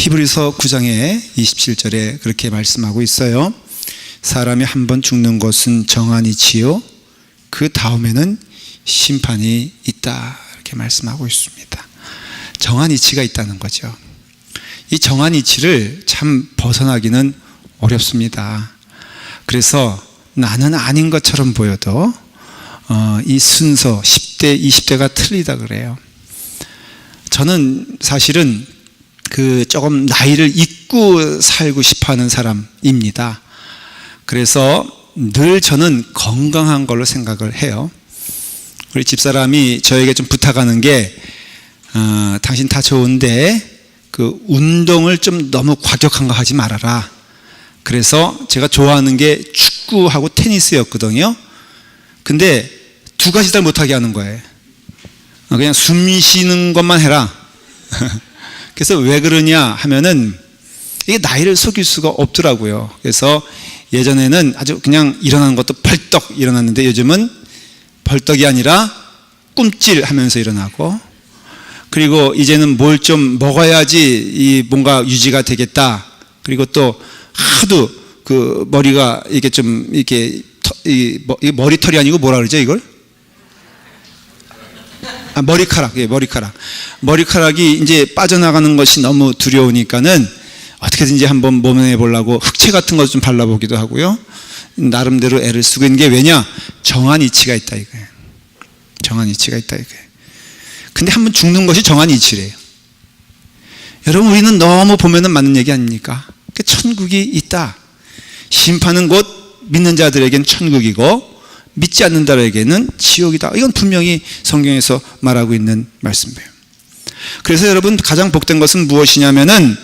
히브리서 9장의 27절에 그렇게 말씀하고 있어요. 사람이 한 번 죽는 것은 정한이치요 그 다음에는 심판이 있다, 이렇게 말씀하고 있습니다. 정한이치가 있다는 거죠. 이 정한이치를 참 벗어나기는 어렵습니다. 그래서 나는 아닌 것처럼 보여도 이 순서 10대, 20대가 틀리다 그래요. 저는 사실은 조금 나이를 잊고 살고 싶어 하는 사람입니다. 그래서 늘 저는 건강한 걸로 생각을 해요. 우리 집사람이 저에게 좀 부탁하는 게 당신 다 좋은데 운동을 좀 너무 과격한 거 하지 말아라. 그래서 제가 좋아하는 게 축구하고 테니스였거든요. 근데 두 가지 다 못하게 하는 거예요. 그냥 숨 쉬는 것만 해라. 그래서 왜 그러냐 하면은 이게 나이를 속일 수가 없더라고요. 그래서 예전에는 아주 그냥 일어나는 것도 벌떡 일어났는데 요즘은 벌떡이 아니라 꿈찔하면서 일어나고, 그리고 이제는 뭘 좀 먹어야지 뭔가 유지가 되겠다. 그리고 또 하도 머리가 이게 좀 이게 머리털이 아니고 뭐라 그러죠 이걸? 머리카락. 예, 머리카락이 이제 빠져나가는 것이 너무 두려우니까는 어떻게든지 한번 몸에 보려고 흑채 같은 것 좀 발라보기도 하고요. 나름대로 애를 쓰고 있는 게 왜냐? 정한 이치가 있다 이거예요. 정한 이치가 있다 이거예요. 근데 한번 죽는 것이 정한 이치래요. 여러분, 우리는 너무 보면은 맞는 얘기 아닙니까? 천국이 있다. 심판은 곧 믿는 자들에게는 천국이고 믿지 않는 자들에게는 지옥이다. 이건 분명히 성경에서 말하고 있는 말씀이에요. 그래서 여러분, 가장 복된 것은 무엇이냐면은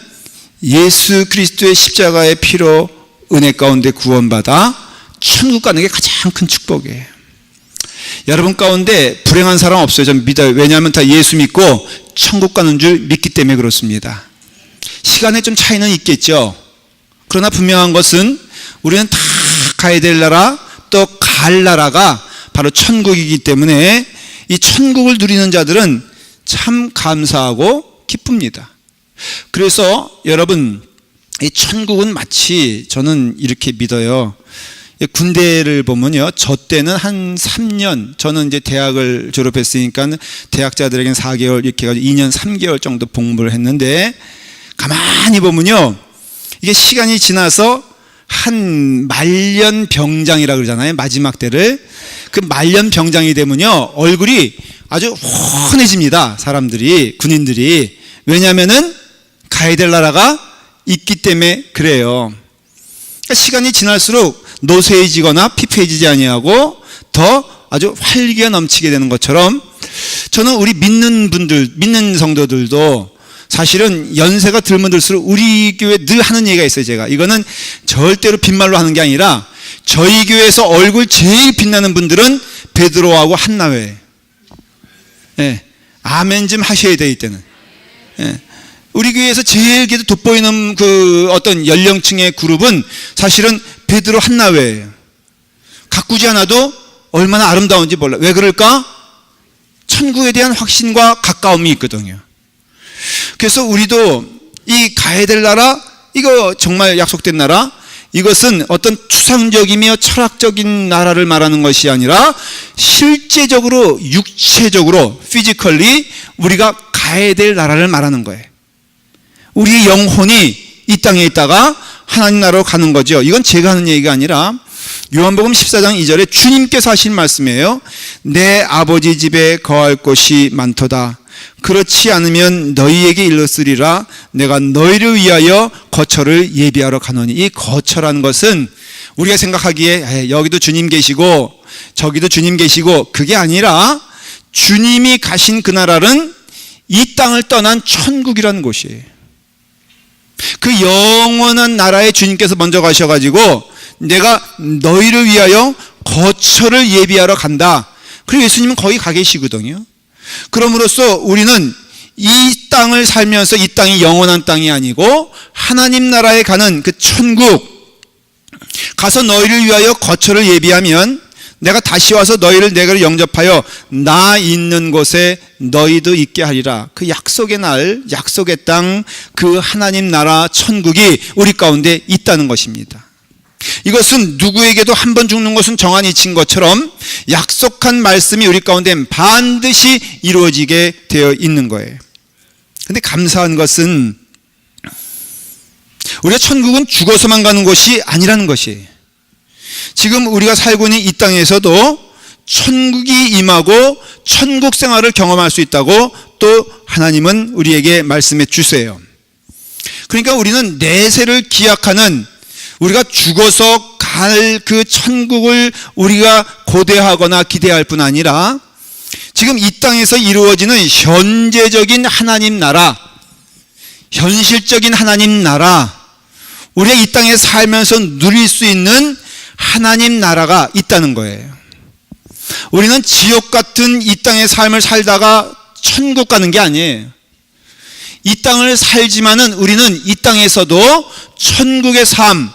예수 그리스도의 십자가의 피로 은혜 가운데 구원받아 천국 가는 게 가장 큰 축복이에요. 여러분 가운데 불행한 사람 없어요. 전 믿어요. 왜냐하면 다 예수 믿고 천국 가는 줄 믿기 때문에 그렇습니다. 시간에 좀 차이는 있겠죠. 그러나 분명한 것은 우리는 다 가야 될 나라, 또 갈 나라가 바로 천국이기 때문에 이 천국을 누리는 자들은 참 감사하고 기쁩니다. 그래서 여러분, 이 천국은 마치 저는 이렇게 믿어요. 군대를 보면요, 저 때는 한 3년, 저는 이제 대학을 졸업했으니까 대학자들에게는 4개월 이렇게 해가지고 2년 3개월 정도 복무를 했는데, 가만히 보면요, 이게 시간이 지나서 한 말년 병장이라고 그러잖아요. 마지막 때를. 그 말년 병장이 되면요, 얼굴이 아주 훤해집니다. 사람들이, 군인들이. 왜냐하면은 가야 될 나라가 있기 때문에 그래요. 그러니까 시간이 지날수록 노쇠해지거나 피폐해지지 아니하고 더 아주 활기가 넘치게 되는 것처럼, 저는 우리 믿는 분들, 믿는 성도들도 사실은 연세가 들면 들수록 우리 교회 늘 하는 얘기가 있어요. 제가 이거는 절대로 빈말로 하는 게 아니라, 저희 교회에서 얼굴 제일 빛나는 분들은 베드로하고 한나회예요. 예, 아멘 좀 하셔야 돼 이때는. 예, 우리 교회에서 제일 돋보이는 어떤 연령층의 그룹은 사실은 베드로 한나회예요. 가꾸지 않아도 얼마나 아름다운지 몰라. 왜 그럴까? 천국에 대한 확신과 가까움이 있거든요. 그래서 우리도 이 가야 될 나라, 이거 정말 약속된 나라, 이것은 어떤 추상적이며 철학적인 나라를 말하는 것이 아니라 실제적으로, 육체적으로, 피지컬리 우리가 가야 될 나라를 말하는 거예요. 우리의 영혼이 이 땅에 있다가 하나님 나라로 가는 거죠. 이건 제가 하는 얘기가 아니라 요한복음 14장 2절에 주님께서 하신 말씀이에요. 내 아버지 집에 거할 곳이 많도다. 그렇지 않으면 너희에게 일렀으리라. 내가 너희를 위하여 거처를 예비하러 가노니. 이 거처라는 것은 우리가 생각하기에 여기도 주님 계시고 저기도 주님 계시고, 그게 아니라 주님이 가신 그 나라는 이 땅을 떠난 천국이라는 곳이에요. 그 영원한 나라에 주님께서 먼저 가셔가지고 내가 너희를 위하여 거처를 예비하러 간다. 그리고 예수님은 거기 가 계시거든요. 그럼으로써 우리는 이 땅을 살면서 이 땅이 영원한 땅이 아니고 하나님 나라에 가는 그 천국, 가서 너희를 위하여 거처를 예비하면 내가 다시 와서 너희를 내게로 영접하여 나 있는 곳에 너희도 있게 하리라. 그 약속의 날, 약속의 땅, 그 하나님 나라 천국이 우리 가운데 있다는 것입니다. 이것은 누구에게도 한 번 죽는 것은 정한 이치인 것처럼 약속한 말씀이 우리 가운데 반드시 이루어지게 되어 있는 거예요. 근데 감사한 것은 우리가 천국은 죽어서만 가는 곳이 아니라는 것이에요. 지금 우리가 살고 있는 이 땅에서도 천국이 임하고 천국 생활을 경험할 수 있다고 또 하나님은 우리에게 말씀해 주세요. 그러니까 우리는 내세를 기약하는, 우리가 죽어서 갈 그 천국을 우리가 고대하거나 기대할 뿐 아니라 지금 이 땅에서 이루어지는 현재적인 하나님 나라, 현실적인 하나님 나라, 우리가 이 땅에 살면서 누릴 수 있는 하나님 나라가 있다는 거예요. 우리는 지옥 같은 이 땅의 삶을 살다가 천국 가는 게 아니에요. 이 땅을 살지만은 우리는 이 땅에서도 천국의 삶,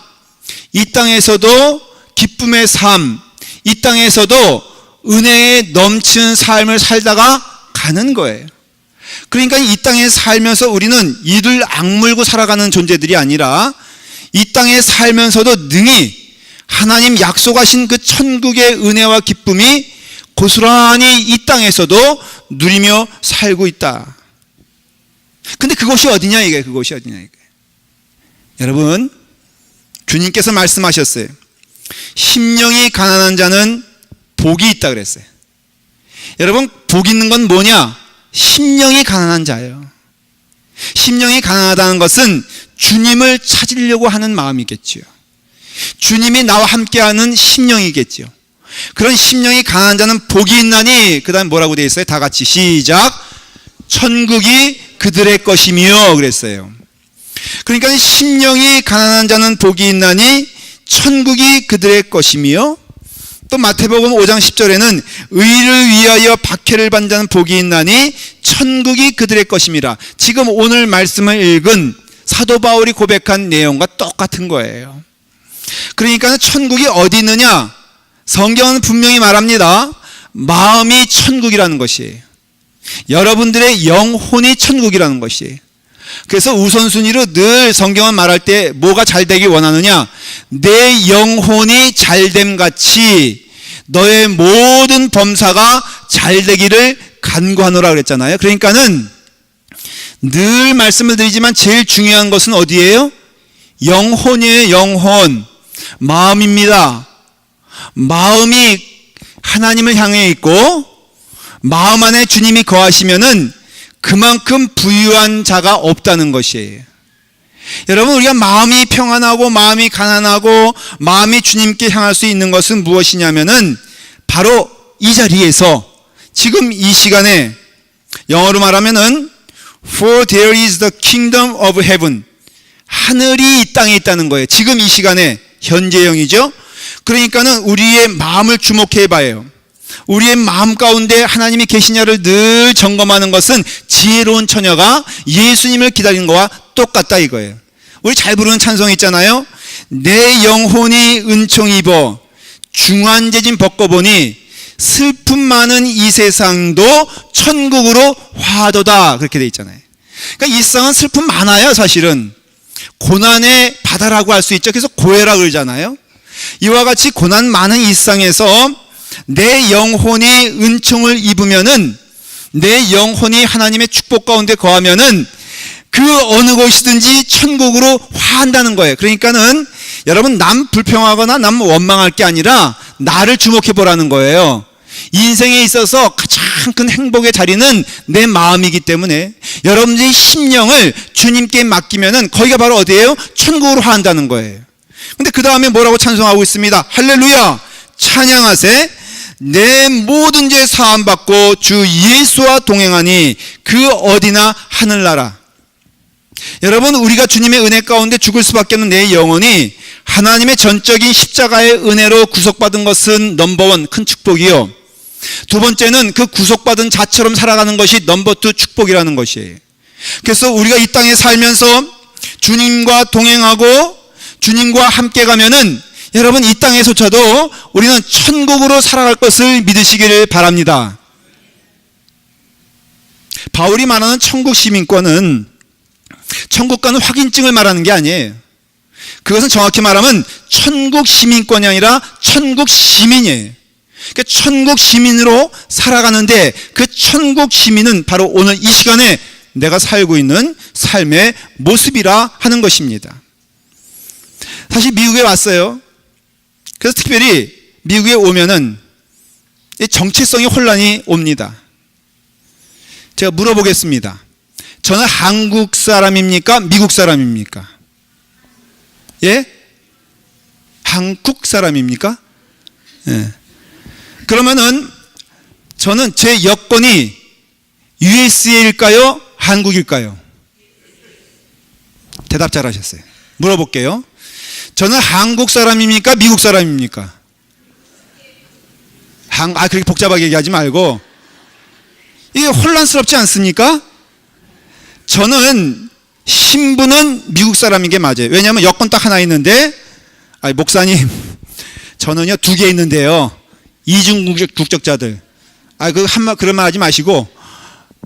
이 땅에서도 기쁨의 삶, 이 땅에서도 은혜에 넘치는 삶을 살다가 가는 거예요. 그러니까 이 땅에 살면서 우리는 이를 악물고 살아가는 존재들이 아니라 이 땅에 살면서도 능히 하나님 약속하신 그 천국의 은혜와 기쁨이 고스란히 이 땅에서도 누리며 살고 있다. 근데 그것이 어디냐 이게, 그것이 어디냐 이게. 여러분, 주님께서 말씀하셨어요. 심령이 가난한 자는 복이 있다 그랬어요. 여러분, 복 있는 건 뭐냐? 심령이 가난한 자예요. 심령이 가난하다는 것은 주님을 찾으려고 하는 마음이겠지요. 주님이 나와 함께하는 심령이겠지요. 그런 심령이 가난한 자는 복이 있나니, 그 다음 뭐라고 되어 있어요? 다 같이 시작. 천국이 그들의 것이며 그랬어요. 그러니까 심령이 가난한 자는 복이 있나니 천국이 그들의 것이며, 또 마태복음 5장 10절에는 의를 위하여 박해를 받는 자는 복이 있나니 천국이 그들의 것임이라. 지금 오늘 말씀을 읽은 사도 바울이 고백한 내용과 똑같은 거예요. 그러니까 천국이 어디 있느냐? 성경은 분명히 말합니다. 마음이 천국이라는 것이에요. 여러분들의 영혼이 천국이라는 것이에요. 그래서 우선순위로 늘 성경은 말할 때 뭐가 잘 되길 원하느냐? 내 영혼이 잘됨 같이 너의 모든 범사가 잘 되기를 간구하노라 그랬잖아요. 그러니까는 늘 말씀을 드리지만 제일 중요한 것은 어디예요? 영혼이에요. 영혼. 마음입니다. 마음이 하나님을 향해 있고 마음 안에 주님이 거하시면은 그만큼 부유한 자가 없다는 것이에요. 여러분, 우리가 마음이 평안하고 마음이 가난하고 마음이 주님께 향할 수 있는 것은 무엇이냐면은 바로 이 자리에서 지금 이 시간에, 영어로 말하면은 For there is the kingdom of heaven, 하늘이 이 땅에 있다는 거예요. 지금 이 시간에, 현재형이죠. 그러니까는 우리의 마음을 주목해 봐요. 우리의 마음 가운데 하나님이 계시냐를 늘 점검하는 것은 지혜로운 처녀가 예수님을 기다리는 것과 똑같다 이거예요. 우리 잘 부르는 찬송이 있잖아요. 내 영혼이 은총 입어 중환제진 벗고보니 슬픔 많은 이 세상도 천국으로 화도다, 그렇게 돼 있잖아요. 그러니까 이 세상은 슬픔 많아요. 사실은 고난의 바다라고 할 수 있죠. 그래서 고해라 그러잖아요. 이와 같이 고난 많은 이 세상에서 내 영혼이 은총을 입으면은, 내 영혼이 하나님의 축복 가운데 거하면은 그 어느 곳이든지 천국으로 화한다는 거예요. 그러니까는 여러분, 남 불평하거나 남 원망할 게 아니라 나를 주목해 보라는 거예요. 인생에 있어서 가장 큰 행복의 자리는 내 마음이기 때문에 여러분들의 심령을 주님께 맡기면은 거기가 바로 어디예요? 천국으로 화한다는 거예요. 근데 그 다음에 뭐라고 찬송하고 있습니다. 할렐루야, 찬양하세. 내 모든 죄 사함받고 주 예수와 동행하니 그 어디나 하늘나라. 여러분, 우리가 주님의 은혜 가운데 죽을 수밖에 없는 내 영혼이 하나님의 전적인 십자가의 은혜로 구속받은 것은 넘버원, 큰 축복이요. 두 번째는 그 구속받은 자처럼 살아가는 것이 넘버2 축복이라는 것이에요. 그래서 우리가 이 땅에 살면서 주님과 동행하고 주님과 함께 가면은, 여러분, 이 땅에서조차도 우리는 천국으로 살아갈 것을 믿으시기를 바랍니다. 바울이 말하는 천국 시민권은 천국과는 확인증을 말하는 게 아니에요. 그것은 정확히 말하면 천국 시민권이 아니라 천국 시민이에요. 그러니까 천국 시민으로 살아가는데 그 천국 시민은 바로 오늘 이 시간에 내가 살고 있는 삶의 모습이라 하는 것입니다. 사실 미국에 왔어요. 그래서 특별히 미국에 오면은 정체성의 혼란이 옵니다. 제가 물어보겠습니다. 저는 한국 사람입니까? 미국 사람입니까? 예? 한국 사람입니까? 예. 그러면은 저는 제 여권이 USA일까요? 한국일까요? 대답 잘하셨어요. 물어볼게요. 저는 한국 사람입니까? 미국 사람입니까? 그렇게 복잡하게 얘기하지 말고, 이게 혼란스럽지 않습니까? 저는 신분은 미국 사람인 게 맞아요. 왜냐하면 여권 딱 하나 있는데, 목사님, 저는요 2개 있는데요. 이중 국적자들. 그런 말 하지 마시고,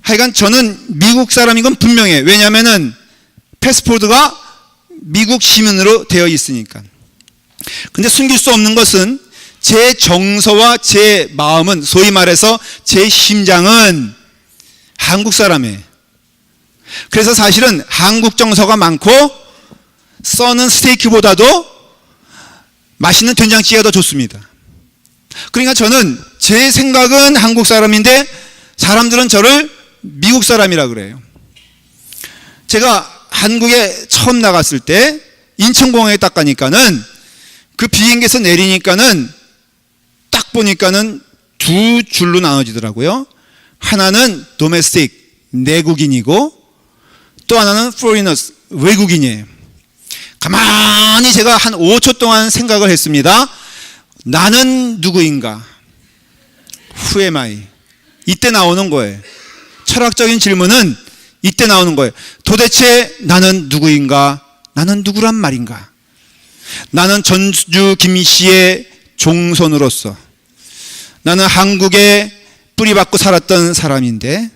하여간 저는 미국 사람인 건 분명해요. 왜냐하면은 패스포드가 미국 시민으로 되어 있으니까. 근데 숨길 수 없는 것은 제 정서와 제 마음은, 소위 말해서 제 심장은 한국 사람이에요. 그래서 사실은 한국 정서가 많고 써는 스테이크보다도 맛있는 된장찌개가 더 좋습니다. 그러니까 저는 제 생각은 한국 사람인데 사람들은 저를 미국 사람이라 그래요. 제가 한국에 처음 나갔을 때 인천공항에 딱 가니까는 그 비행기에서 내리니까는 딱 보니까는 2줄로 나눠지더라고요. 하나는 도메스틱, 내국인이고 또 하나는 foreigners, 외국인이에요. 가만히 제가 한 5초 동안 생각을 했습니다. 나는 누구인가? Who am I? 이때 나오는 거예요. 철학적인 질문은 이때 나오는 거예요. 도대체 나는 누구인가? 나는 누구란 말인가? 나는 전주 김씨의 종손으로서 나는 한국에 뿌리박고 살았던 사람인데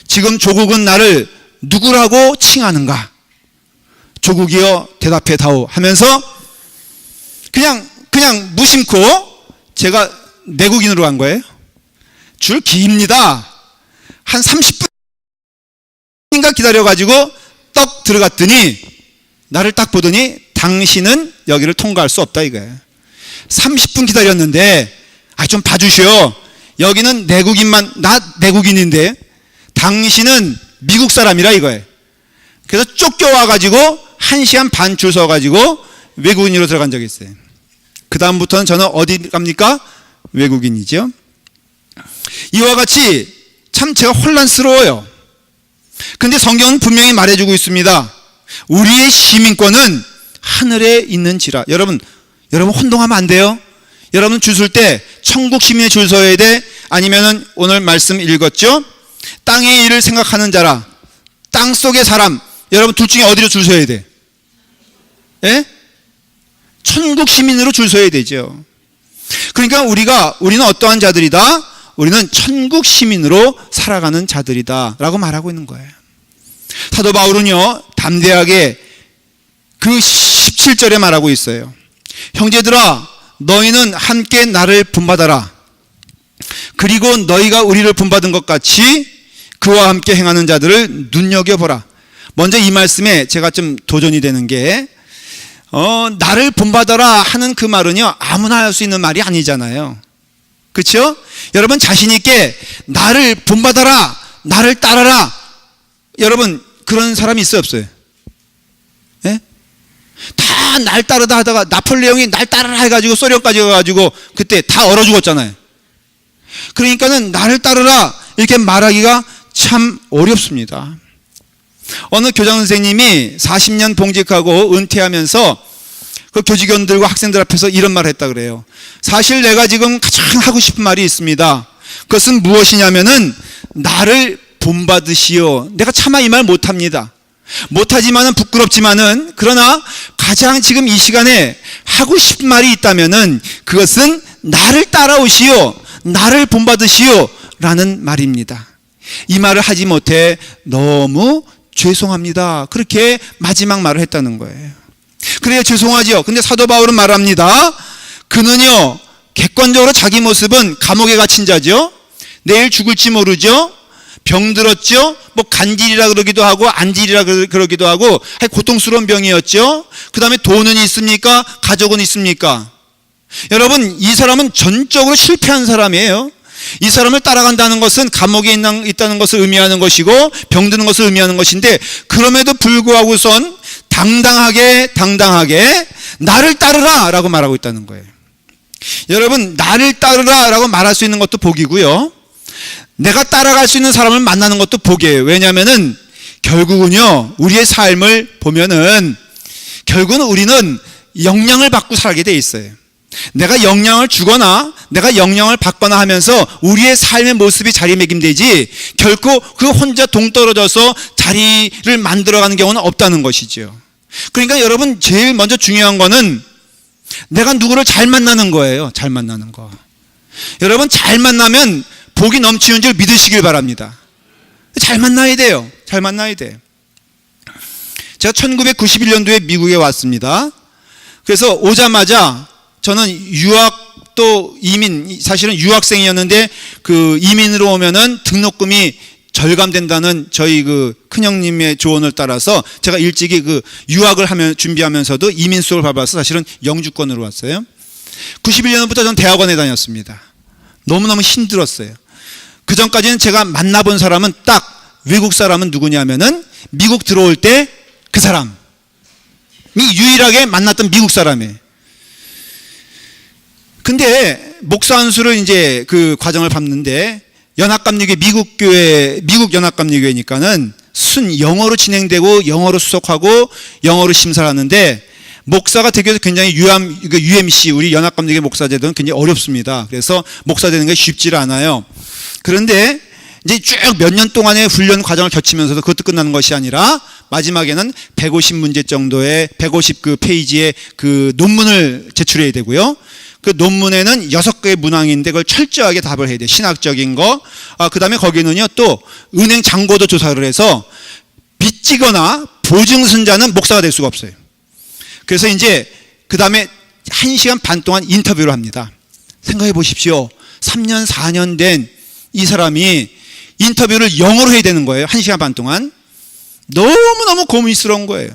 지금 조국은 나를 누구라고 칭하는가? 조국이여 대답해 다오 하면서 그냥 무심코 제가 내국인으로 간 거예요. 줄 깁니다. 한 30분인가 기다려가지고 떡 들어갔더니 나를 딱 보더니 당신은 여기를 통과할 수 없다 이거예요. 30분 기다렸는데 좀 봐주시오. 여기는 내국인만, 나 내국인인데 당신은 미국 사람이라 이거예요. 그래서 쫓겨와가지고 1시간 반 줄 서가지고 외국인으로 들어간 적이 있어요. 그 다음부터는 저는 어디 갑니까? 외국인이죠. 이와 같이 참 제가 혼란스러워요. 근데 성경은 분명히 말해주고 있습니다. 우리의 시민권은 하늘에 있는지라. 여러분 혼동하면 안 돼요. 여러분 줄 설 때 천국 시민의 줄 서야 돼? 아니면은 오늘 말씀 읽었죠? 땅의 일을 생각하는 자라. 땅 속의 사람. 여러분 둘 중에 어디로 줄 서야 돼? 예? 천국 시민으로 줄 서야 되죠. 그러니까 우리는 어떠한 자들이다? 우리는 천국 시민으로 살아가는 자들이다 라고 말하고 있는 거예요. 사도 바울은요 담대하게 그 17절에 말하고 있어요. 형제들아 너희는 함께 나를 본받아라. 그리고 너희가 우리를 본받은 것 같이 그와 함께 행하는 자들을 눈여겨보라. 먼저 이 말씀에 제가 좀 도전이 되는 게 나를 본받아라 하는 그 말은요 아무나 할 수 있는 말이 아니잖아요. 그렇죠? 여러분 자신 있게 나를 본받아라, 나를 따라라. 여러분 그런 사람이 있어요 없어요? 예? 다 날 따르다 하다가 나폴레옹이 날 따르라 해가지고 소련까지 가가지고 그때 다 얼어 죽었잖아요. 그러니까는 나를 따르라 이렇게 말하기가 참 어렵습니다. 어느 교장 선생님이 40년 봉직하고 은퇴하면서 그 교직원들과 학생들 앞에서 이런 말을 했다 그래요. 사실 내가 지금 가장 하고 싶은 말이 있습니다. 그것은 무엇이냐면은 나를 본받으시오. 내가 차마 이 말 못합니다. 못하지만은 부끄럽지만은 그러나 가장 지금 이 시간에 하고 싶은 말이 있다면은 그것은 나를 따라오시오, 나를 본받으시오 라는 말입니다. 이 말을 하지 못해 너무 죄송합니다. 그렇게 마지막 말을 했다는 거예요. 그래요, 죄송하지요. 근데 사도 바울은 말합니다. 그는요, 객관적으로 자기 모습은 감옥에 갇힌 자죠. 내일 죽을지 모르죠. 병들었죠. 뭐 간질이라 그러기도 하고 안질이라 그러기도 하고 고통스러운 병이었죠. 그 다음에 돈은 있습니까? 가족은 있습니까? 여러분, 이 사람은 전적으로 실패한 사람이에요. 이 사람을 따라간다는 것은 감옥에 있다는 것을 의미하는 것이고 병드는 것을 의미하는 것인데, 그럼에도 불구하고선 당당하게 나를 따르라 라고 말하고 있다는 거예요. 여러분, 나를 따르라 라고 말할 수 있는 것도 복이고요, 내가 따라갈 수 있는 사람을 만나는 것도 복이에요. 왜냐하면은 결국은요, 우리의 삶을 보면은 결국은 우리는 영향을 받고 살게 돼 있어요. 내가 영향을 주거나 내가 영향을 받거나 하면서 우리의 삶의 모습이 자리매김되지, 결코 그 혼자 동떨어져서 자리를 만들어가는 경우는 없다는 것이죠. 그러니까 여러분, 제일 먼저 중요한 거는 내가 누구를 잘 만나는 거예요. 잘 만나는 거. 여러분, 잘 만나면 복이 넘치는 줄 믿으시길 바랍니다. 잘 만나야 돼요. 잘 만나야 돼. 제가 1991년도에 미국에 왔습니다. 그래서 오자마자 저는 유학도 이민, 사실은 유학생이었는데 그 이민으로 오면은 등록금이 절감된다는 저희 그 큰형님의 조언을 따라서 제가 일찍이 그 유학을 준비하면서도 이민 수업을 밟아서 사실은 영주권으로 왔어요. 91년부터 저는 대학원에 다녔습니다. 너무너무 힘들었어요. 그 전까지는 제가 만나본 사람은 딱 외국 사람은 누구냐면은 미국 들어올 때 그 사람이 유일하게 만났던 미국 사람이에요. 근데 목사 안수를 이제 그 과정을 밟는데 연합감리교회 미국 연합감리교회니까는 순 영어로 진행되고 영어로 수석하고 영어로 심사를 하는데, 목사가 되기 위해서 굉장히 UMC 우리 연합감리교회 목사 제도는 굉장히 어렵습니다. 그래서 목사 되는 게 쉽지 않아요. 그런데 이제 쭉 몇 년 동안의 훈련 과정을 거치면서도 그것도 끝나는 것이 아니라 마지막에는 150문제 정도의 150 그 페이지의 그 논문을 제출해야 되고요. 그 논문에는 6개의 문항인데 그걸 철저하게 답을 해야 돼요. 신학적인 거. 그 다음에 거기는요, 또 은행 잔고도 조사를 해서 빚지거나 보증순자는 목사가 될 수가 없어요. 그래서 이제 그 다음에 1시간 반 동안 인터뷰를 합니다. 생각해 보십시오. 3년, 4년 된 이 사람이 인터뷰를 영어로 해야 되는 거예요. 1시간 반 동안. 너무너무 고민스러운 거예요.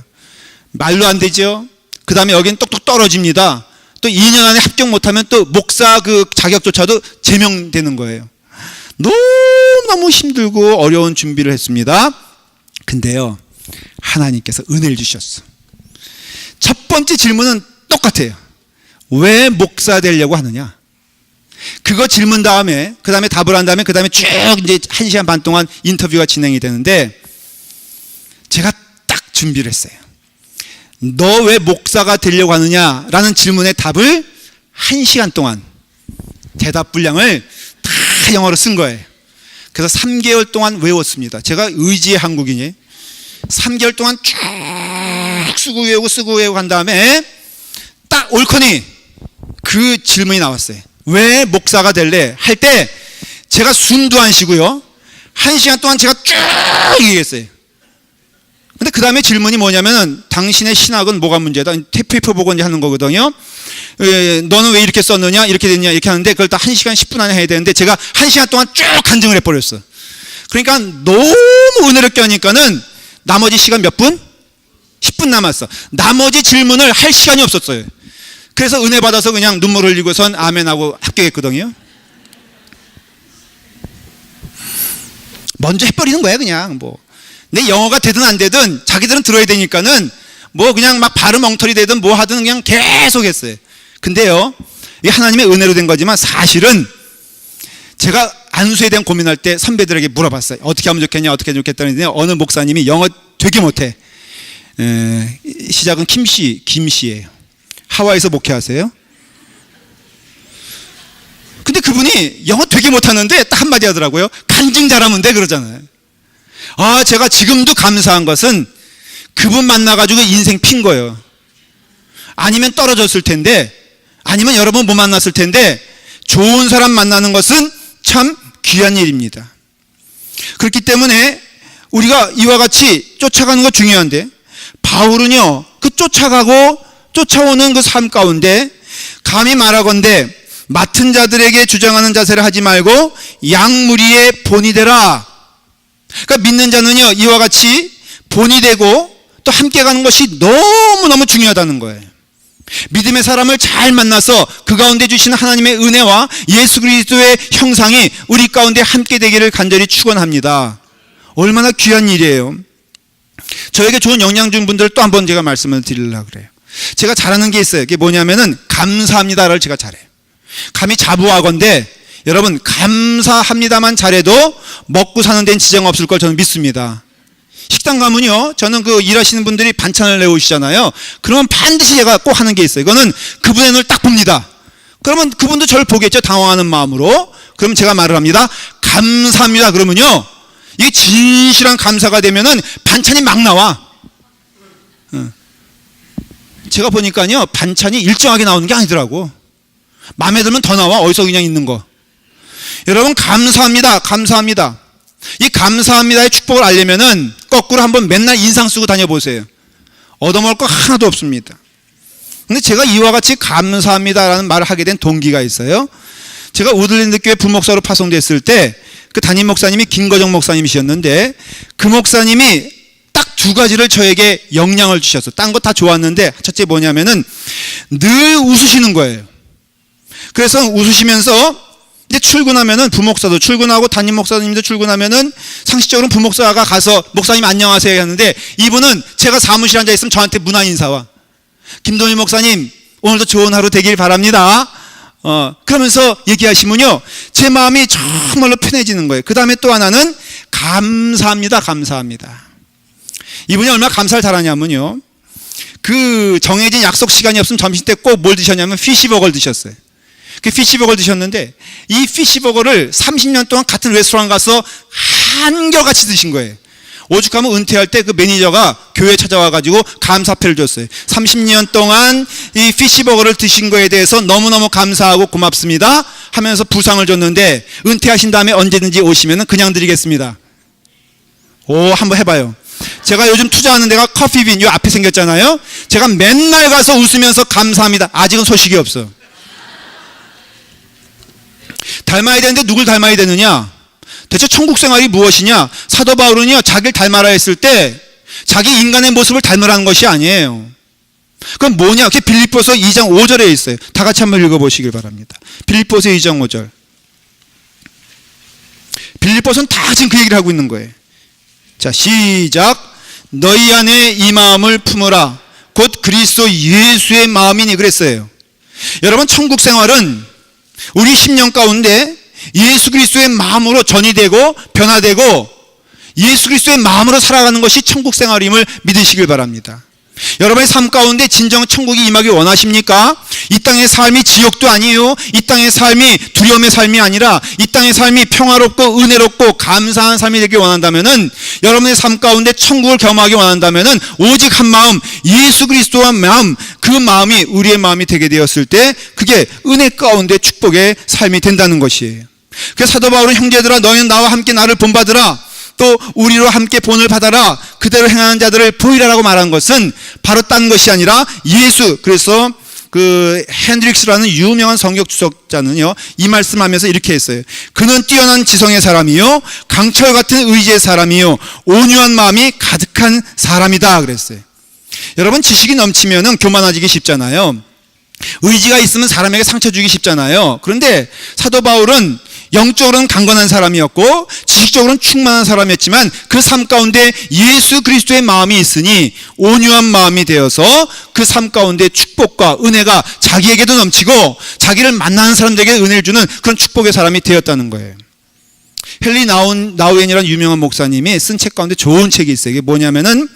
말로 안 되죠. 그 다음에 여기는 똑똑 떨어집니다. 또 2년 안에 합격 못하면 또 목사 그 자격조차도 제명되는 거예요. 너무너무 힘들고 어려운 준비를 했습니다. 근데요, 하나님께서 은혜를 주셨어. 첫 번째 질문은 똑같아요. 왜 목사 되려고 하느냐? 그거 질문 다음에, 그 다음에 답을 한 다음에, 그 다음에 쭉 이제 1시간 반 동안 인터뷰가 진행이 되는데, 제가 딱 준비를 했어요. 너 왜 목사가 되려고 하느냐? 라는 질문의 답을 1시간 동안 대답 분량을 다 영어로 쓴 거예요. 그래서 3개월 동안 외웠습니다. 제가 의지의 한국인이 3개월 동안 쭉 쓰고 외우고 한 다음에 딱 옳거니 그 질문이 나왔어요. 왜 목사가 될래? 할 때 제가 숨도 안 쉬고요, 1시간 동안 제가 쭉 얘기했어요. 근데 그 다음에 질문이 뭐냐면은, 당신의 신학은 뭐가 문제다? 페이퍼 보고 이제 하는 거거든요. 너는 왜 이렇게 썼느냐? 이렇게 됐냐? 이렇게 하는데 그걸 다 1시간 10분 안에 해야 되는데 제가 1시간 동안 쭉 간증을 해버렸어. 그러니까 너무 은혜롭게 하니까는 나머지 시간 몇 분? 10분 남았어. 나머지 질문을 할 시간이 없었어요. 그래서 은혜 받아서 그냥 눈물 흘리고선 아멘하고 합격했거든요. 먼저 해버리는 거야, 그냥. 뭐 내 영어가 되든 안 되든 자기들은 들어야 되니까는 뭐 그냥 막 발음 엉터리 되든 뭐 하든 그냥 계속 했어요. 근데요, 이게 하나님의 은혜로 된 거지만 사실은 제가 안수에 대한 고민할 때 선배들에게 물어봤어요. 어떻게 하면 좋겠냐, 어떻게 하면 좋겠다는데 어느 목사님이 영어 되게 못해. 시작은 김씨예요. 하와이에서 목회하세요. 근데 그분이 영어 되게 못하는데 딱 한마디 하더라고요. 간증 잘하면 돼, 그러잖아요. 제가 지금도 감사한 것은 그분 만나가지고 인생 핀 거예요. 아니면 떨어졌을 텐데, 아니면 여러분 못 만났을 텐데, 좋은 사람 만나는 것은 참 귀한 일입니다. 그렇기 때문에 우리가 이와 같이 쫓아가는 거 중요한데, 바울은요, 그 쫓아오는 그 삶 가운데 감히 말하건대 맡은 자들에게 주장하는 자세를 하지 말고 양무리의 본이 되라. 그러니까 믿는 자는요, 이와 같이 본이 되고 또 함께 가는 것이 너무너무 중요하다는 거예요. 믿음의 사람을 잘 만나서 그 가운데 주시는 하나님의 은혜와 예수 그리스도의 형상이 우리 가운데 함께 되기를 간절히 축원합니다. 얼마나 귀한 일이에요. 저에게 좋은 영향 준 분들 또 한 번 제가 말씀을 드리려고 그래요. 제가 잘하는 게 있어요. 그게 뭐냐면은 감사합니다를 제가 잘해요. 감히 자부하건대 여러분 감사합니다만 잘해도 먹고 사는 데는 지장 없을 걸 저는 믿습니다. 식당 가면요, 저는 그 일하시는 분들이 반찬을 내오시잖아요. 그러면 반드시 제가 꼭 하는 게 있어요. 이거는 그분의 눈을 딱 봅니다. 그러면 그분도 저를 보겠죠, 당황하는 마음으로. 그럼 제가 말을 합니다. 감사합니다. 그러면요, 이게 진실한 감사가 되면은 반찬이 막 나와. 제가 보니까요, 반찬이 일정하게 나오는 게 아니더라고. 마음에 들면 더 나와. 어디서 그냥 있는 거. 여러분 감사합니다. 감사합니다. 이 감사합니다의 축복을 알려면은 거꾸로 한번 맨날 인상 쓰고 다녀보세요. 얻어먹을 거 하나도 없습니다. 근데 제가 이와 같이 감사합니다라는 말을 하게 된 동기가 있어요. 제가 우들랜드 교회 부목사로 파송됐을 때 그 담임 목사님이 김거정 목사님이셨는데, 그 목사님이 딱 두 가지를 저에게 영향을 주셨어요. 딴 거 다 좋았는데 첫째 뭐냐면은 늘 웃으시는 거예요. 그래서 웃으시면서 이제 출근하면은 부목사도 출근하고 담임 목사님도 출근하면은 상식적으로 부목사가 가서 목사님 안녕하세요 하는데, 이분은 제가 사무실에 앉아 있으면 저한테 문화 인사와 김동일 목사님 오늘도 좋은 하루 되길 바랍니다. 그러면서 얘기하시면요, 제 마음이 정말로 편해지는 거예요. 그 다음에 또 하나는 감사합니다. 감사합니다. 이분이 얼마나 감사를 잘하냐면요, 그 정해진 약속 시간이 없으면 점심 때 꼭 뭘 드셨냐면 피시버거를 드셨어요. 그 피시버거를 드셨는데 이 피시버거를 30년 동안 같은 레스토랑 가서 한결같이 드신 거예요. 오죽하면 은퇴할 때 그 매니저가 교회에 찾아와가지고 감사패를 줬어요. 30년 동안 이 피시버거를 드신 거에 대해서 너무너무 감사하고 고맙습니다 하면서 부상을 줬는데, 은퇴하신 다음에 언제든지 오시면 그냥 드리겠습니다. 한번 해봐요. 제가 요즘 투자하는 데가 커피빈 요 앞에 생겼잖아요. 제가 맨날 가서 웃으면서 감사합니다. 아직은 소식이 없어. 닮아야 되는데 누굴 닮아야 되느냐? 대체 천국 생활이 무엇이냐? 사도 바울은요, 자기를 닮아라 했을 때 자기 인간의 모습을 닮으라는 것이 아니에요. 그럼 뭐냐? 그게 빌립보서 2장 5절에 있어요. 다 같이 한번 읽어보시길 바랍니다. 빌립보서 2장 5절. 빌립보서는 다 지금 그 얘기를 하고 있는 거예요. 자, 시작. 너희 안에 이 마음을 품으라. 곧 그리스도 예수의 마음이니 그랬어요. 여러분, 천국 생활은 우리 심령 가운데 예수 그리스도의 마음으로 전이되고 변화되고 예수 그리스도의 마음으로 살아가는 것이 천국 생활임을 믿으시길 바랍니다. 여러분의 삶 가운데 진정 천국이 임하기 원하십니까? 이 땅의 삶이 지옥도 아니에요. 이 땅의 삶이 두려움의 삶이 아니라 이 땅의 삶이 평화롭고 은혜롭고 감사한 삶이 되길 원한다면은, 여러분의 삶 가운데 천국을 경험하기 원한다면은 오직 한 마음, 예수 그리스도와 마음, 그 마음이 우리의 마음이 되게 되었을 때 그게 은혜 가운데 축복의 삶이 된다는 것이에요. 그래서 사도 바울은 형제들아 너희는 나와 함께 나를 본받으라, 또 우리로 함께 본을 받아라, 그대로 행하는 자들을 보이라라고 말한 것은 바로 딴 것이 아니라 예수. 그래서 그 핸드릭스라는 유명한 성경 주석자는요, 이 말씀하면서 이렇게 했어요. 그는 뛰어난 지성의 사람이요 강철 같은 의지의 사람이요 온유한 마음이 가득한 사람이다 그랬어요. 여러분, 지식이 넘치면은 교만해지기 쉽잖아요. 의지가 있으면 사람에게 상처 주기 쉽잖아요. 그런데 사도 바울은 영적으로는 강건한 사람이었고 지식적으로는 충만한 사람이었지만 그 삶 가운데 예수 그리스도의 마음이 있으니 온유한 마음이 되어서 그 삶 가운데 축복과 은혜가 자기에게도 넘치고 자기를 만나는 사람들에게 은혜를 주는 그런 축복의 사람이 되었다는 거예요. 헨리 나우엔이라는 유명한 목사님이 쓴 책 가운데 좋은 책이 있어요. 이게 뭐냐면은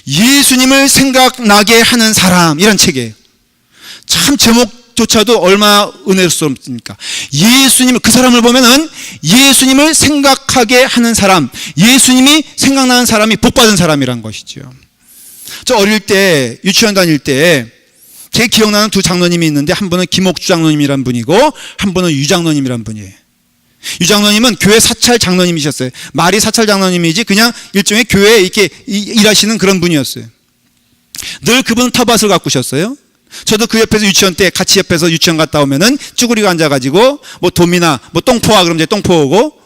예수님을 생각나게 하는 사람이란 책이에요. 참 제목조차도 얼마나 은혜롭습니까? 예수님을, 그 사람을 보면은 예수님을 생각하게 하는 사람, 예수님이 생각나는 사람이 복받은 사람이란 것이죠. 저 어릴 때 유치원 다닐 때 제 기억나는 두 장로님이 있는데 한 분은 김옥주 장로님이란 분이고 한 분은 유 장로님이란 분이에요. 유 장로님은 교회 사찰 장로님이셨어요. 말이 사찰 장로님이지 그냥 일종의 교회에 이렇게 일하시는 그런 분이었어요. 늘 그분은 텃밭을 가꾸셨어요. 저도 그 옆에서 유치원 때 같이 옆에서 유치원 갔다 오면은 쭈구리가 앉아가지고 뭐 돔이나 뭐 똥포와 그럼 이제 똥포 오고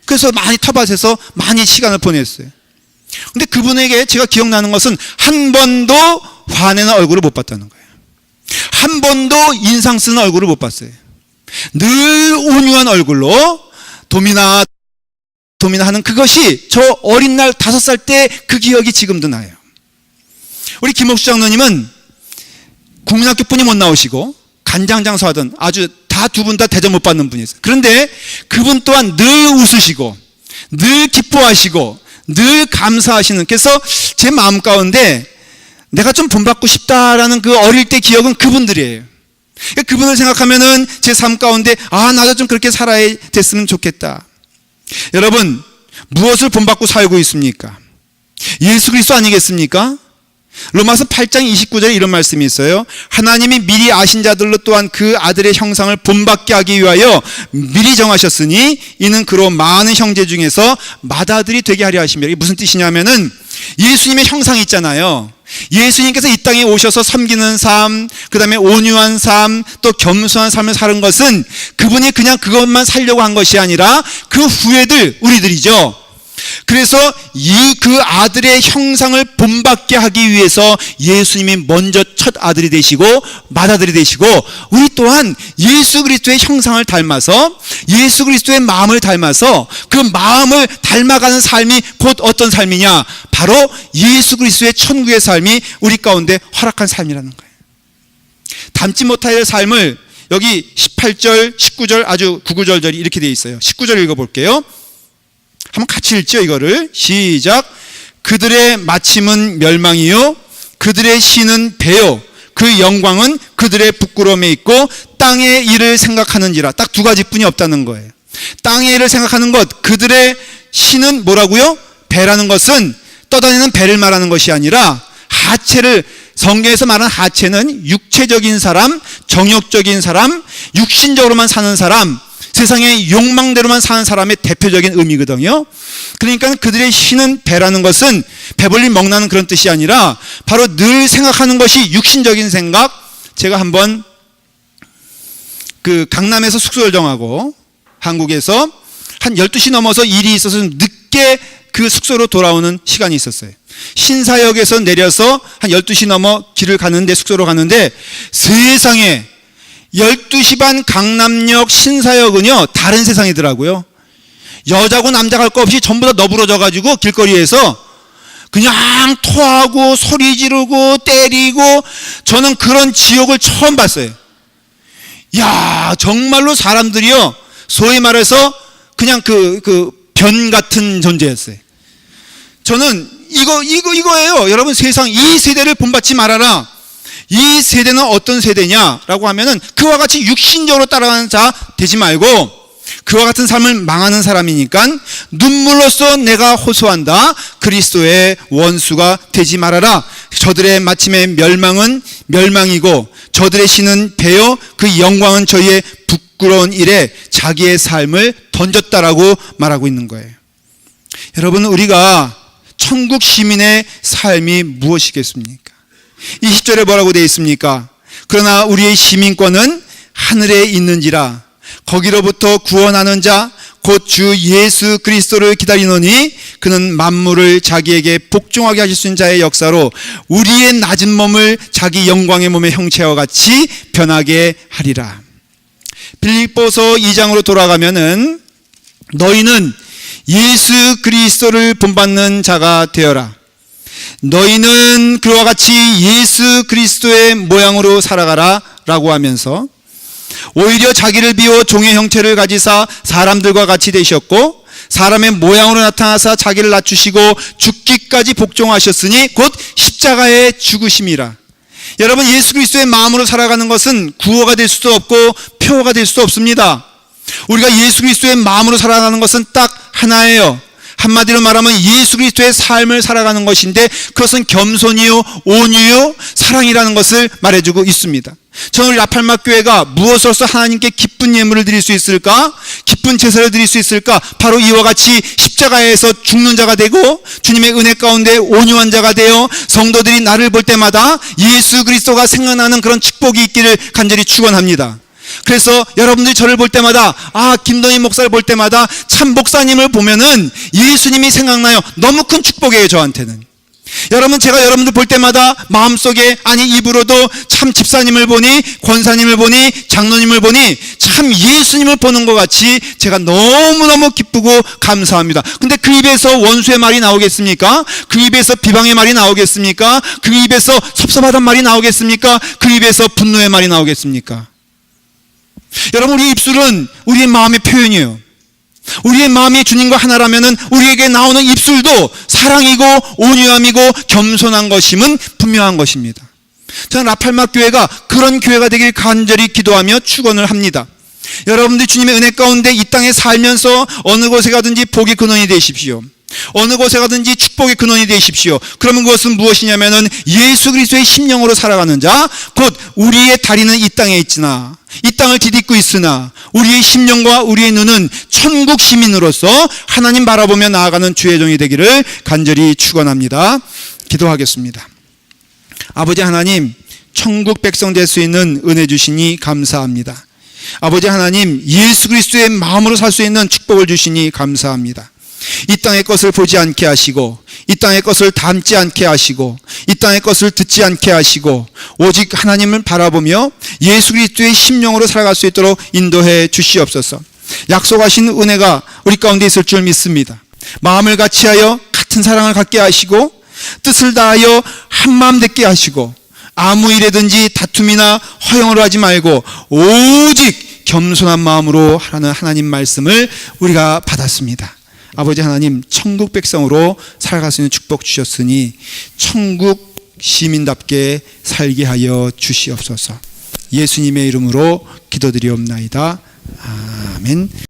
그래서 많이 텃밭에서 많이 시간을 보냈어요. 근데 그분에게 제가 기억나는 것은 한 번도 화내는 얼굴을 못 봤다는 거예요. 한 번도 인상 쓰는 얼굴을 못 봤어요. 늘 온유한 얼굴로 도미나 하는 그것이 저 어린 날 5살 때 그 기억이 지금도 나요. 우리 김옥수 장로님은 국민학교뿐이 못 나오시고 간장장서 하던 아주 두 분 다 대접 못 받는 분이었어요. 그런데 그분 또한 늘 웃으시고 늘 기뻐하시고 늘 감사하시는, 그래서 제 마음 가운데 내가 좀 본받고 싶다라는 그 어릴 때 기억은 그분들이에요. 그분을 생각하면은 제 삶 가운데 나도 좀 그렇게 살아야 됐으면 좋겠다. 여러분, 무엇을 본받고 살고 있습니까? 예수 그리스도 아니겠습니까? 로마서 8장 29절에 이런 말씀이 있어요. 하나님이 미리 아신 자들로 또한 그 아들의 형상을 본받게 하기 위하여 미리 정하셨으니 이는 그로 많은 형제 중에서 맏아들이 되게 하려 하심이라. 이게 무슨 뜻이냐면은 예수님의 형상이 있잖아요. 예수님께서 이 땅에 오셔서 섬기는 삶, 그 다음에 온유한 삶, 또 겸손한 삶을 사는 것은 그분이 그냥 그것만 살려고 한 것이 아니라 그 후예들, 우리들이죠. 그래서 그 아들의 형상을 본받게 하기 위해서 예수님이 먼저 첫 아들이 되시고 맏아들이 되시고, 우리 또한 예수 그리스도의 형상을 닮아서 예수 그리스도의 마음을 닮아서 그 마음을 닮아가는 삶이 곧 어떤 삶이냐, 바로 예수 그리스도의 천국의 삶이 우리 가운데 허락한 삶이라는 거예요. 닮지 못할 삶을 여기 18절 19절 아주 구구절절이 이렇게 되어 있어요. 19절 읽어볼게요. 한번 같이 읽죠. 이거를 시작. 그들의 마침은 멸망이요 그들의 신은 배요 그 영광은 그들의 부끄러움에 있고 땅의 일을 생각하는지라. 딱 두 가지뿐이 없다는 거예요. 땅의 일을 생각하는 것, 그들의 신은 뭐라고요? 배라는 것은 떠다니는 배를 말하는 것이 아니라 하체를, 성경에서 말하는 하체는 육체적인 사람, 정욕적인 사람, 육신적으로만 사는 사람, 세상의 욕망대로만 사는 사람의 대표적인 의미거든요. 그러니까 그들의 신은 배라는 것은 배불리 먹나는 그런 뜻이 아니라 바로 늘 생각하는 것이 육신적인 생각. 제가 한번 그 강남에서 숙소를 정하고 한국에서 한 12시 넘어서 일이 있어서 늦게 그 숙소로 돌아오는 시간이 있었어요. 신사역에서 내려서 한 12시 넘어 길을 가는데, 숙소로 가는데, 세상에 12시 반 강남역 신사역은요 다른 세상이더라고요. 여자고 남자 갈 거 없이 전부 다 너부러져 가지고 길거리에서 그냥 토하고 소리 지르고 때리고, 저는 그런 지옥을 처음 봤어요. 야, 정말로 사람들이요 소위 말해서 그냥 변 같은 존재였어요. 저는 이거예요. 여러분, 세상 이 세대를 본받지 말아라. 이 세대는 어떤 세대냐라고 하면은 그와 같이 육신적으로 따라가는 자 되지 말고, 그와 같은 삶을 망하는 사람이니까 눈물로써 내가 호소한다. 그리스도의 원수가 되지 말아라. 저들의 마침의 멸망은 멸망이고 저들의 신은 배요 그 영광은 저희의 부끄러운 일에 자기의 삶을 던졌다라고 말하고 있는 거예요. 여러분, 우리가 천국 시민의 삶이 무엇이겠습니까? 20절에 뭐라고 되어 있습니까? 그러나 우리의 시민권은 하늘에 있는지라 거기로부터 구원하는 자 곧 주 예수 그리스도를 기다리노니 그는 만물을 자기에게 복종하게 하실 수 있는 자의 역사로 우리의 낮은 몸을 자기 영광의 몸의 형체와 같이 변하게 하리라. 빌립보서 2장으로 돌아가면은 너희는 예수 그리스도를 본받는 자가 되어라. 너희는 그와 같이 예수 그리스도의 모양으로 살아가라 라고 하면서 오히려 자기를 비워 종의 형체를 가지사 사람들과 같이 되셨고 사람의 모양으로 나타나사 자기를 낮추시고 죽기까지 복종하셨으니 곧 십자가에 죽으심이라. 여러분, 예수 그리스도의 마음으로 살아가는 것은 구호가 될 수도 없고 표가 될 수도 없습니다. 우리가 예수 그리스도의 마음으로 살아가는 것은 딱 하나예요. 한마디로 말하면 예수 그리스도의 삶을 살아가는 것인데 그것은 겸손이요, 온유요, 사랑이라는 것을 말해주고 있습니다. 저는 우리 라팔마 교회가 무엇으로서 하나님께 기쁜 예물을 드릴 수 있을까? 기쁜 제사를 드릴 수 있을까? 바로 이와 같이 십자가에서 죽는 자가 되고 주님의 은혜 가운데 온유한 자가 되어 성도들이 나를 볼 때마다 예수 그리스도가 생각나는 그런 축복이 있기를 간절히 축원합니다. 그래서 여러분들이 저를 볼 때마다 김동희 목사를 볼 때마다 참 목사님을 보면은 예수님이 생각나요. 너무 큰 축복이에요, 저한테는. 여러분, 제가 여러분들 볼 때마다 마음속에 입으로도 참 집사님을 보니, 권사님을 보니, 장로님을 보니 참 예수님을 보는 것 같이 제가 너무너무 기쁘고 감사합니다. 근데 그 입에서 원수의 말이 나오겠습니까? 그 입에서 비방의 말이 나오겠습니까? 그 입에서 섭섭하단 말이 나오겠습니까? 그 입에서 분노의 말이 나오겠습니까? 여러분, 우리 입술은 우리의 마음의 표현이에요. 우리의 마음이 주님과 하나라면은 우리에게 나오는 입술도 사랑이고 온유함이고 겸손한 것임은 분명한 것입니다. 저는 라팔마 교회가 그런 교회가 되길 간절히 기도하며 축원을 합니다. 여러분들 주님의 은혜 가운데 이 땅에 살면서 어느 곳에 가든지 복의 근원이 되십시오. 어느 곳에 가든지 축복의 근원이 되십시오. 그러면 그것은 무엇이냐면은 예수 그리스도의 심령으로 살아가는 자, 곧 우리의 다리는 이 땅에 있으나 이 땅을 디딛고 있으나 우리의 심령과 우리의 눈은 천국 시민으로서 하나님 바라보며 나아가는 주의 종이 되기를 간절히 축원합니다. 기도하겠습니다. 아버지 하나님, 천국 백성 될 수 있는 은혜 주시니 감사합니다. 아버지 하나님, 예수 그리스도의 마음으로 살 수 있는 축복을 주시니 감사합니다. 이 땅의 것을 보지 않게 하시고, 이 땅의 것을 담지 않게 하시고, 이 땅의 것을 듣지 않게 하시고, 오직 하나님을 바라보며 예수 그리스도의 심령으로 살아갈 수 있도록 인도해 주시옵소서. 약속하신 은혜가 우리 가운데 있을 줄 믿습니다. 마음을 같이하여 같은 사랑을 갖게 하시고, 뜻을 다하여 한마음 되게 하시고, 아무 일에든지 다툼이나 허영으로 하지 말고 오직 겸손한 마음으로 하라는 하나님 말씀을 우리가 받았습니다. 아버지 하나님, 천국 백성으로 살아갈 수 있는 축복 주셨으니 천국 시민답게 살게 하여 주시옵소서. 예수님의 이름으로 기도드리옵나이다. 아멘.